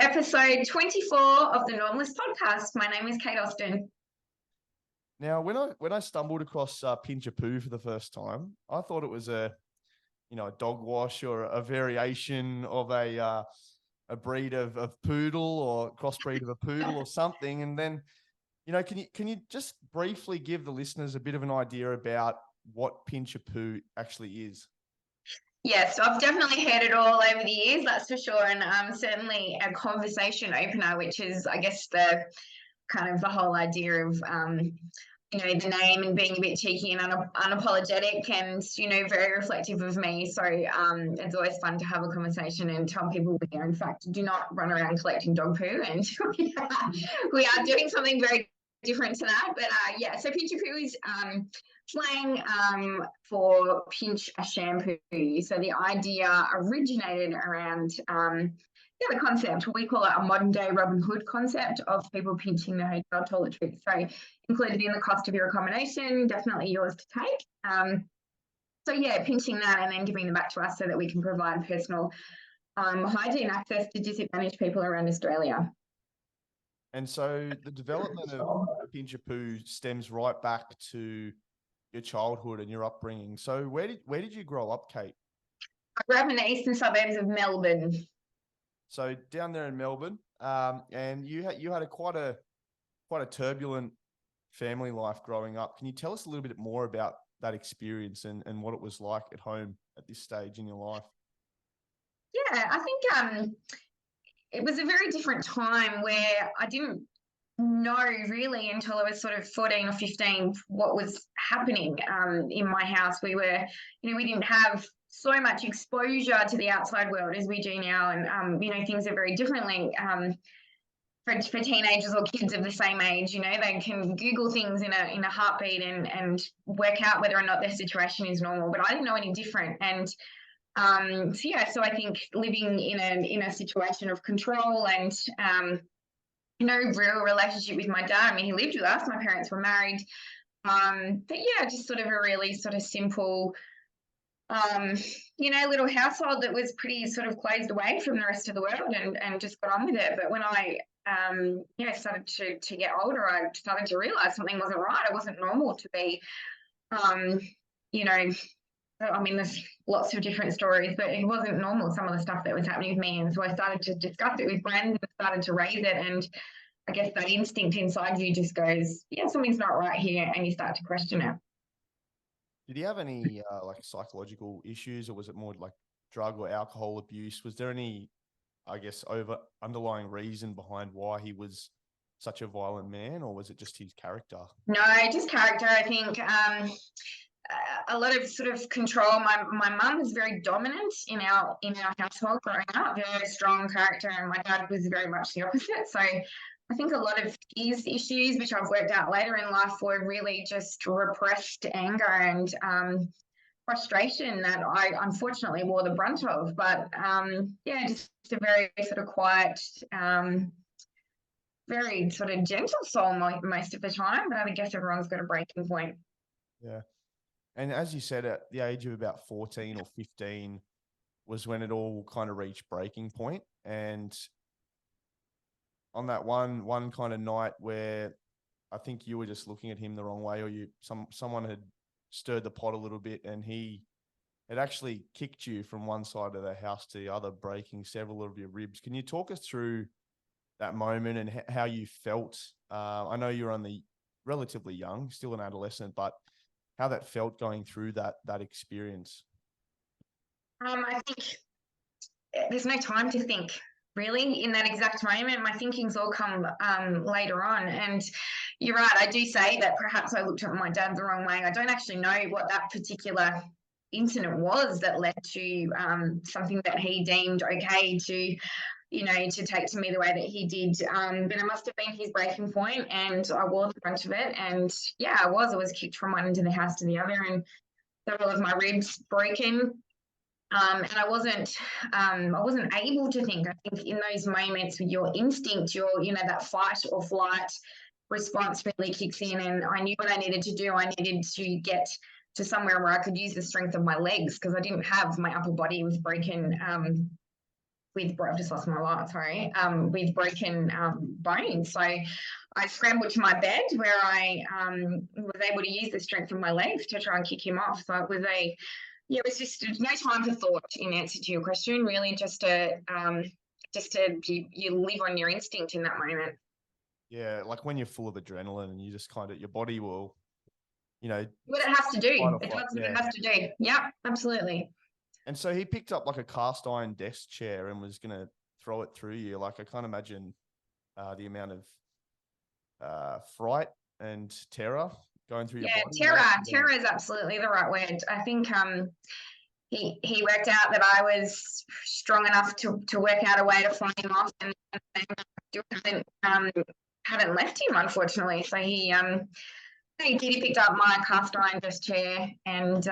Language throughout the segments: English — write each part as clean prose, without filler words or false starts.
episode 24 of the NORMLESS podcast. My name is Kate Austin. Now, when I stumbled across Pinch a Poo for the first time, I thought it was a dog wash or a variation of a breed of poodle or crossbreed of a poodle or something. And then, can you just briefly give the listeners a bit of an idea about what Pinch a Poo actually is? Yes, I've definitely heard it all over the years, that's for sure. And certainly a conversation opener, which is, I guess, the kind of the whole idea of, the name and being a bit cheeky and unapologetic and, very reflective of me. So it's always fun to have a conversation and tell people we, in fact, do not run around collecting dog poo. And we are doing something very different to that. But so Pinch a Poo is slang for pinch a shampoo. So the idea originated around the concept. We call it a modern day Robin Hood concept of people pinching the hotel toiletries. So included in the cost of your accommodation, definitely yours to take. Pinching that and then giving them back to us so that we can provide personal hygiene access to disadvantaged people around Australia. And so the development of Pinch a Poo stems right back to your childhood and your upbringing. So where did you grow up, Kate? I grew up in the eastern suburbs of Melbourne. So down there in Melbourne, and you had quite a turbulent family life growing up. Can you tell us a little bit more about that experience and what it was like at home at this stage in your life? Yeah, I think it was a very different time where I didn't know really until I was sort of 14 or 15 what was happening in my house. We were, we didn't have so much exposure to the outside world as we do now. And, things are very differently for teenagers or kids of the same age. They can Google things in a heartbeat and work out whether or not their situation is normal. But I didn't know any different. And so I think living in a situation of control and no real relationship with my dad. I mean, he lived with us. My parents were married. Just sort of a really sort of simple, little household that was pretty sort of closed away from the rest of the world and just got on with it. But when I, started to get older, I started to realize something wasn't right. It wasn't normal to be, there's lots of different stories, but it wasn't normal, some of the stuff that was happening with me. And so I started to discuss it with friends and started to raise it. And I guess that instinct inside you just goes, yeah, something's not right here. And you start to question it. Did you have any psychological issues, or was it more like drug or alcohol abuse? Was there any, underlying reason behind why he was such a violent man, or was it just his character? No, just character. I think a lot of sort of control. My mum was very dominant in our household growing up, very strong character, and my dad was very much the opposite. So I think a lot of his issues, which I've worked out later in life, were really just repressed anger and frustration that I unfortunately wore the brunt of. But just a very sort of quiet, very sort of gentle soul most of the time. But I guess everyone's got a breaking point. Yeah. And as you said, at the age of about 14 or 15 was when it all kind of reached breaking point. And on that one kind of night where I think you were just looking at him the wrong way, or someone had stirred the pot a little bit, and he had actually kicked you from one side of the house to the other, breaking several of your ribs. Can you talk us through that moment and how you felt? I know you're only relatively young, still an adolescent, but how that felt going through that experience? I think there's no time to think, really, in that exact moment. My thinking's all come later on. And you're right, I do say that perhaps I looked at my dad the wrong way. I don't actually know what that particular incident was that led to something that he deemed okay to take to me the way that he did. But it must have been his breaking point, and I wore the brunt of it. And I was kicked from one end of the house to the other, and several of my ribs broken. And I wasn't able to think. I think in those moments with your instinct, that fight or flight response really kicks in, and I knew what I needed to do. I needed to get to somewhere where I could use the strength of my legs, because I didn't have my upper body was broken. I've just lost my light, sorry, with broken bones. So I scrambled to my bed where I was able to use the strength of my legs to try and kick him off. So it was it was just no time for thought in answer to your question, really just you live on your instinct in that moment. Yeah, like when you're full of adrenaline and you just kind of, your body will, you know, What it has to do. fight or It flight, does what yeah. it has to do. Yeah, absolutely. And so he picked up like a cast iron desk chair and was going to throw it through you. Like I can't imagine the amount of fright and terror going through your body. Terror is absolutely the right word. I think he worked out that I was strong enough to work out a way to fly him off, and haven't left him, unfortunately. So he picked up my cast iron desk chair and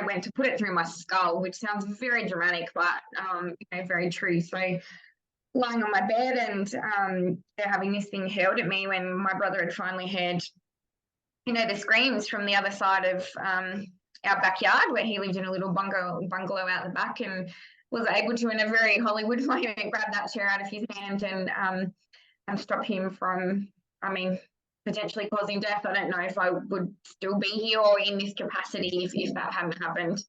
went to put it through my skull, which sounds very dramatic, but very true. So lying on my bed and having this thing hurled at me when my brother had finally heard, the screams from the other side of our backyard, where he lived in a little bungalow out the back, and was able to, in a very Hollywood moment, grab that chair out of his hand and stop him from, potentially causing death. I don't know if I would still be here or in this capacity if that hadn't happened.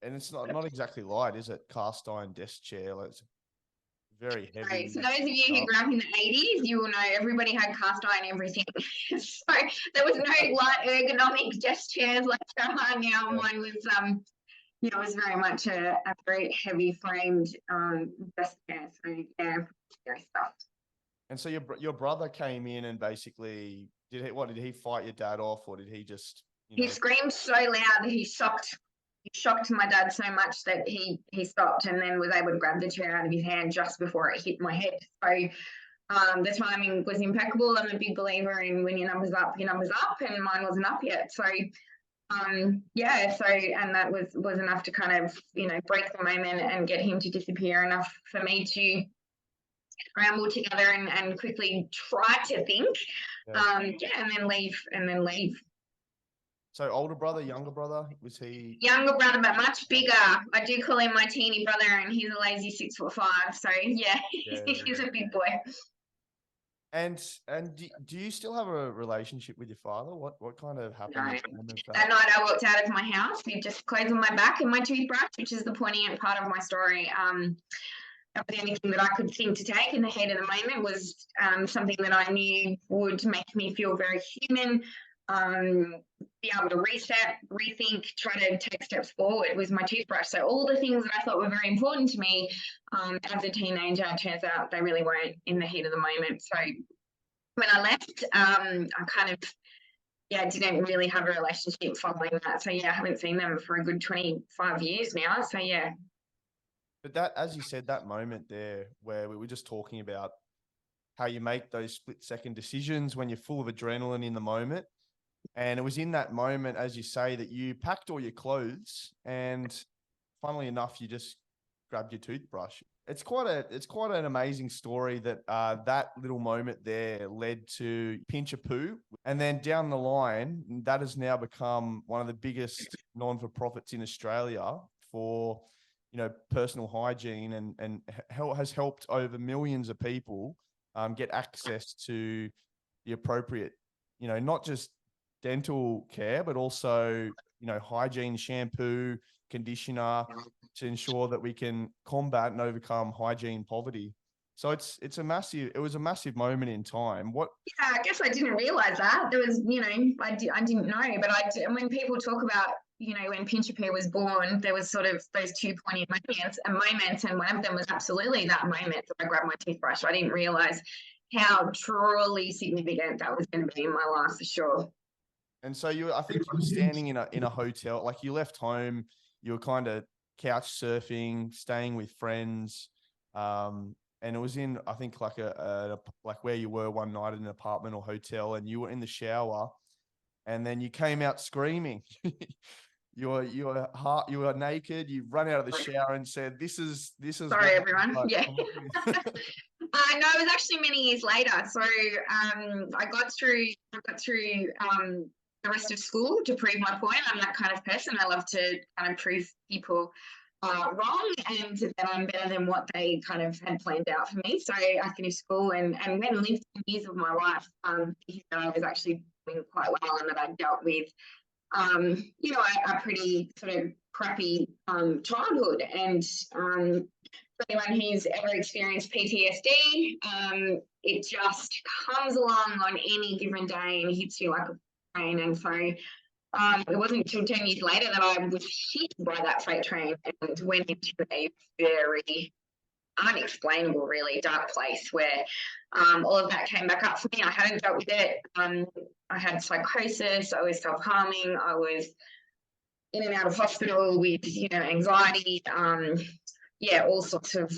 And it's not exactly light, is it? Cast iron desk chair. Like it's very heavy. Right. So those of you who grew up in the 80s, you will know everybody had cast iron everything. So there was no light ergonomic desk chairs like there are now. Mine was it was very much a very heavy framed desk chair. So yeah, scary stuff. And so your brother came in and basically did he fight your dad off, or did he just He screamed so loud that he shocked my dad so much that he stopped and then was able to grab the chair out of his hand just before it hit my head. So the timing was impeccable. I'm a big believer in when your number's up, and mine wasn't up yet. So and that was enough to kind of break the moment and get him to disappear enough for me to scramble together and quickly try to think and then leave. So older brother, younger brother, was he? Younger brother, but much bigger. I do call him my teeny brother, and he's a lazy 6'5". So he's a big boy. And do you still have a relationship with your father? What kind of happened? No. That night I walked out of my house with just clothes on my back and my toothbrush, which is the poignant part of my story. That was anything that I could think to take in the heat of the moment, was something that I knew would make me feel very human, be able to reset, rethink, try to take steps forward, was my toothbrush. So all the things that I thought were very important to me as a teenager, it turns out they really weren't in the heat of the moment. So when I left, I kind of didn't really have a relationship following that. So I haven't seen them for a good 25 years now. So But that, as you said, that moment there where we were just talking about how you make those split-second decisions when you're full of adrenaline in the moment. And it was in that moment, as you say, that you packed all your clothes and funnily enough, you just grabbed your toothbrush. It's quite an amazing story that that little moment there led to Pinch a Poo. And then down the line, that has now become one of the biggest non-for-profits in Australia for personal hygiene and has helped over millions of people get access to the appropriate, not just dental care, but also, hygiene, shampoo, conditioner, to ensure that we can combat and overcome hygiene poverty. So it was a massive moment in time. I guess I didn't realize that. There was, I didn't know, but when people talk about, when Pinch a Poo was born, there was sort of those two poignant moments, and one of them was absolutely that moment that I grabbed my toothbrush. I didn't realize how truly significant that was going to be in my life, for sure. And so I think you were standing in a hotel, like you left home, you were kind of couch surfing, staying with friends, and it was in, I think, like like where you were one night in an apartment or hotel, and you were in the shower, and then you came out screaming. You were naked. You run out of the shower and said, "This is." Sorry, everyone. Yeah. No, it was actually many years later. So I got through the rest of school to prove my point. I'm that kind of person. I love to kind of prove people wrong, and that I'm better than what they kind of had planned out for me. So I finished school and then lived 10 years of my life thinking that I was actually doing quite well and that I dealt with you know, a pretty sort of crappy childhood. And for anyone who's ever experienced PTSD, it just comes along on any given day and hits you like a train. And so it wasn't until 10 years later that I was hit by that freight train and went into a very unexplainable, really dark place where all of that came back up for me. I hadn't dealt with it. I had psychosis. I was self-harming. I was in and out of hospital with, you know, anxiety. Yeah, all sorts of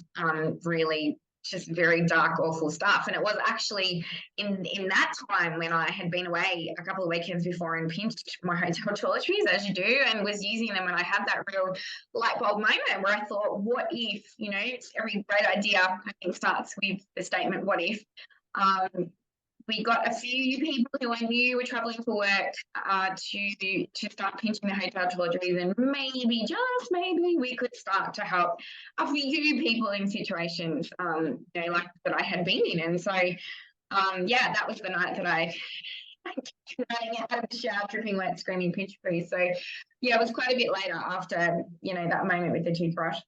really just very dark, awful stuff. And it was actually in that time when I had been away a couple of weekends before and pinched my hotel toiletries, as you do, and was using them, and I had that real light bulb moment where I thought, what if, you know, it's every great idea, I think, starts with the statement, what if? We got a few people who I knew were traveling for work to start pinching the hotel toiletries, and maybe, just maybe, we could start to help a few people in situations, you know, like that I had been in. And so, yeah, that was the night that I running out of the shower, dripping wet, screaming pinch free. So, yeah, it was quite a bit later after, you know, that moment with the toothbrush.